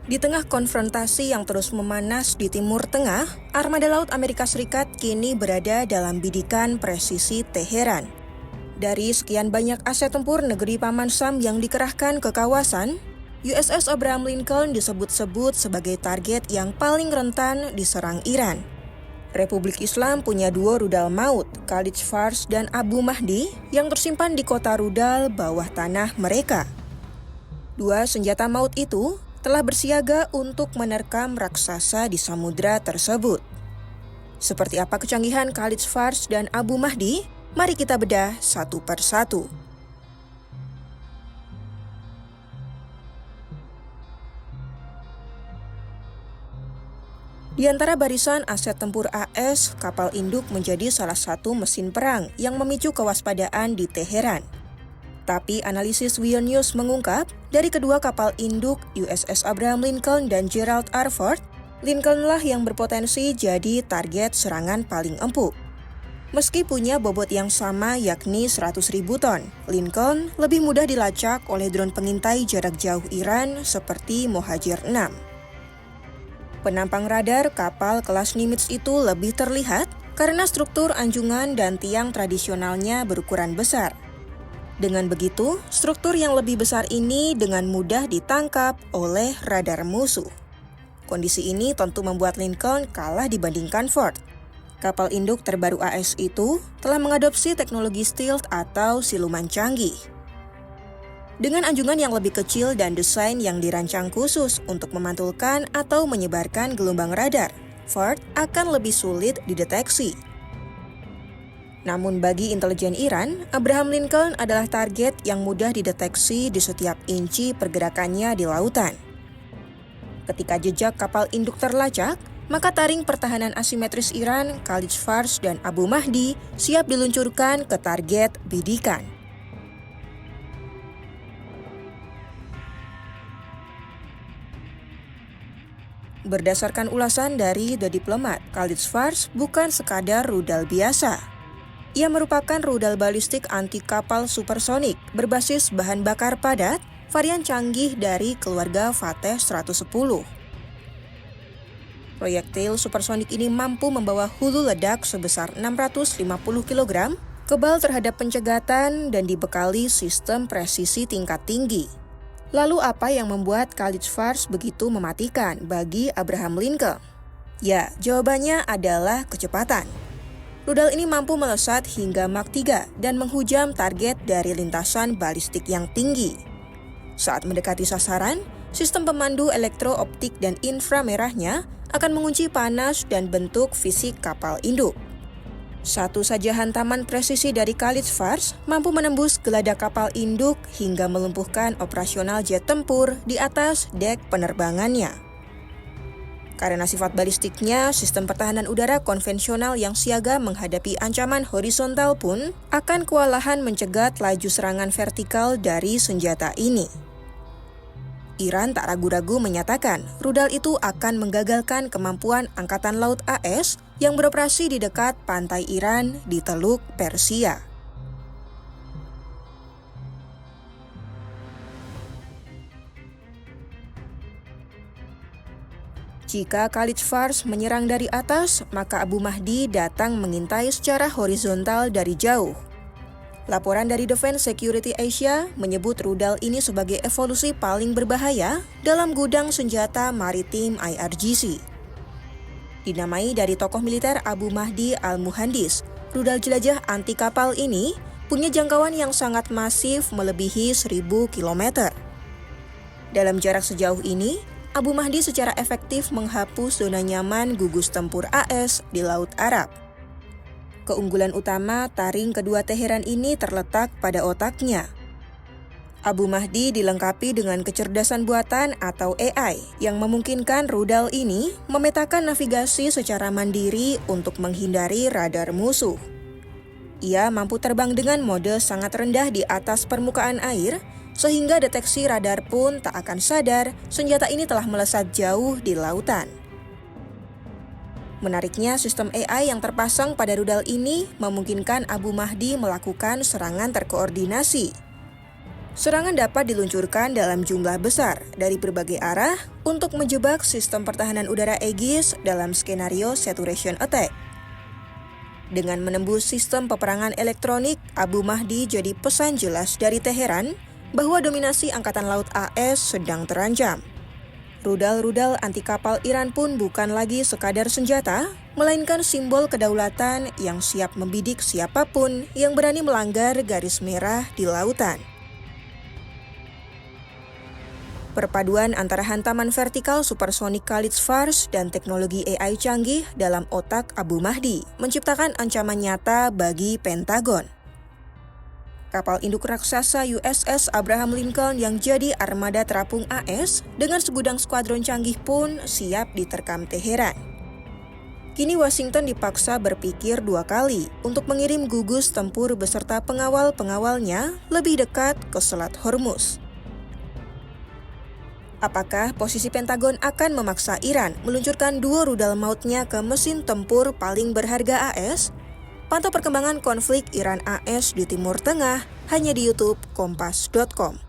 Di tengah konfrontasi yang terus memanas di Timur Tengah, armada laut Amerika Serikat kini berada dalam bidikan presisi Teheran. Dari sekian banyak aset tempur negeri Paman Sam yang dikerahkan ke kawasan, USS Abraham Lincoln disebut-sebut sebagai target yang paling rentan diserang Iran. Republik Islam punya 2 rudal maut, Khalid Fars dan Abu Mahdi, yang tersimpan di kota rudal bawah tanah mereka. 2 senjata maut itu telah bersiaga untuk menerkam raksasa di samudra tersebut. Seperti apa kecanggihan Khalid Fars dan Abu Mahdi? Mari kita bedah satu persatu. Di antara barisan aset tempur AS, kapal induk menjadi salah satu mesin perang yang memicu kewaspadaan di Teheran. Tapi analisis WION News mengungkap, dari kedua kapal induk USS Abraham Lincoln dan Gerald R. Ford, Lincoln-lah yang berpotensi jadi target serangan paling empuk. Meski punya bobot yang sama yakni 100.000 ton, Lincoln lebih mudah dilacak oleh drone pengintai jarak jauh Iran seperti Mohajer 6. Penampang radar kapal kelas Nimitz itu lebih terlihat karena struktur anjungan dan tiang tradisionalnya berukuran besar. Dengan begitu, struktur yang lebih besar ini dengan mudah ditangkap oleh radar musuh. Kondisi ini tentu membuat Lincoln kalah dibandingkan Ford. Kapal induk terbaru AS itu telah mengadopsi teknologi stealth atau siluman canggih. Dengan anjungan yang lebih kecil dan desain yang dirancang khusus untuk memantulkan atau menyebarkan gelombang radar, Ford akan lebih sulit dideteksi. Namun bagi intelijen Iran, Abraham Lincoln adalah target yang mudah dideteksi di setiap inci pergerakannya di lautan. Ketika jejak kapal induk terlacak, maka taring pertahanan asimetris Iran, Khalid Fars dan Abu Mahdi siap diluncurkan ke target bidikan. Berdasarkan ulasan dari The Diplomat, Khalid Fars bukan sekadar rudal biasa. Ia merupakan rudal balistik anti kapal supersonik berbasis bahan bakar padat, varian canggih dari keluarga Fateh 110. Proyektil supersonik ini mampu membawa hulu ledak sebesar 650 kg, kebal terhadap pencegatan dan dibekali sistem presisi tingkat tinggi. Lalu apa yang membuat Khalid Fars begitu mematikan bagi Abraham Lincoln? Ya, jawabannya adalah kecepatan. Rudal ini mampu melesat hingga Mach 3 dan menghujam target dari lintasan balistik yang tinggi. Saat mendekati sasaran, sistem pemandu elektrooptik dan inframerahnya akan mengunci panas dan bentuk fisik kapal induk. Satu saja hantaman presisi dari Khalid Fars mampu menembus geladak kapal induk hingga melumpuhkan operasional jet tempur di atas dek penerbangannya. Karena sifat balistiknya, sistem pertahanan udara konvensional yang siaga menghadapi ancaman horizontal pun akan kewalahan mencegat laju serangan vertikal dari senjata ini. Iran tak ragu-ragu menyatakan rudal itu akan menggagalkan kemampuan Angkatan Laut AS yang beroperasi di dekat pantai Iran di Teluk Persia. Jika Khalid Fars menyerang dari atas, maka Abu Mahdi datang mengintai secara horizontal dari jauh. Laporan dari Defense Security Asia menyebut rudal ini sebagai evolusi paling berbahaya dalam gudang senjata maritim IRGC. Dinamai dari tokoh militer Abu Mahdi Al-Muhandis, rudal jelajah anti kapal ini punya jangkauan yang sangat masif melebihi 1.000 km. Dalam jarak sejauh ini, Abu Mahdi secara efektif menghapus zona nyaman gugus tempur AS di Laut Arab. Keunggulan utama taring kedua Teheran ini terletak pada otaknya. Abu Mahdi dilengkapi dengan kecerdasan buatan atau AI yang memungkinkan rudal ini memetakan navigasi secara mandiri untuk menghindari radar musuh. Ia mampu terbang dengan mode sangat rendah di atas permukaan air, sehingga deteksi radar pun tak akan sadar senjata ini telah melesat jauh di lautan. Menariknya, sistem AI yang terpasang pada rudal ini memungkinkan Abu Mahdi melakukan serangan terkoordinasi. Serangan dapat diluncurkan dalam jumlah besar dari berbagai arah untuk menjebak sistem pertahanan udara Aegis dalam skenario saturation attack. Dengan menembus sistem peperangan elektronik, Abu Mahdi jadi pesan jelas dari Teheran bahwa dominasi Angkatan Laut AS sedang terancam. Rudal-rudal anti kapal Iran pun bukan lagi sekadar senjata, melainkan simbol kedaulatan yang siap membidik siapapun yang berani melanggar garis merah di lautan. Perpaduan antara hantaman vertikal supersonik Khalid Fars dan teknologi AI canggih dalam otak Abu Mahdi menciptakan ancaman nyata bagi Pentagon. Kapal induk raksasa USS Abraham Lincoln yang jadi armada terapung AS dengan segudang skuadron canggih pun siap diterkam Teheran. Kini Washington dipaksa berpikir 2 kali untuk mengirim gugus tempur beserta pengawal-pengawalnya lebih dekat ke Selat Hormuz. Apakah posisi Pentagon akan memaksa Iran meluncurkan 2 rudal mautnya ke mesin tempur paling berharga AS? Pantau perkembangan konflik Iran-AS di Timur Tengah hanya di YouTube Kompas.com.